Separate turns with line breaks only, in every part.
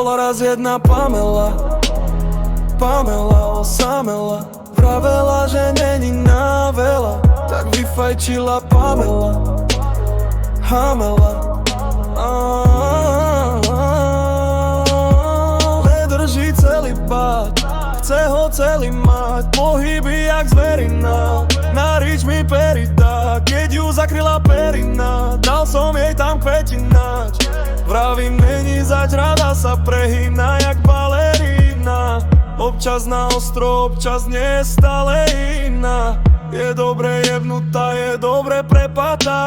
Bola raz jedna Pamela, Pamela osamela, pravela, že není na veľa, tak vyfajčila Pamela, Hamela. Nedrží celý pád, chce ho celý mať, pohyby jak zverina, na rič mi peritá, keď ju zakryla perina, dal som jej tam kvetináč. Vravím, není zač, rada sa prehýna jak balerína, občas na ostro, občas nie, stále iná. Je dobre jebnutá, je dobre prepatá,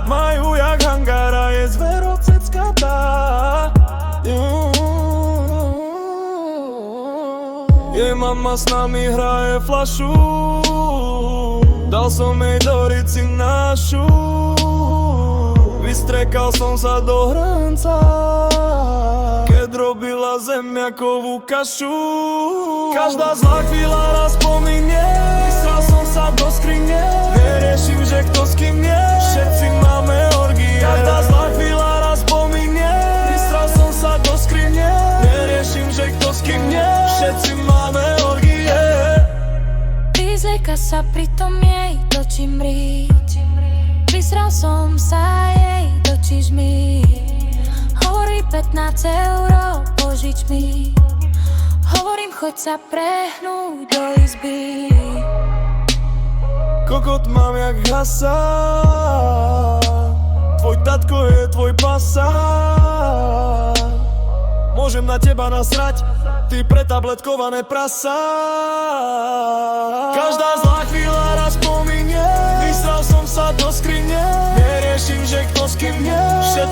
majú jak hangára, je zveroceckatá. Jej mama s nami hraje flašu, dal som jej do rici našu, vystrekal som sa do hrnca, keď robila zemiakovú kašu. Každá zlá chvíľa raz pominie, vysral som sa do skrine, neriešim, že kto s kým je, všetci máme orgie. Každá zlá chvíľa raz pominie, vysral som sa do skrine, neriešim, že kto s kým je, všetci máme orgie.
Vyzlieka sa pritom jej točím riť, vysral som sa jej do čižmy, hovorí 15 €, požič mi, hovorím, choď sa prehnúť do izby.
Kokot mám jak hasa, tvoj tatko je tvoj pasa, môžem na teba nasrať, ty pretabletkované prasa. Každá zlá chvíľa raz pominie, vysral som sa do skrine, neriešim, že kto s kým je, všetci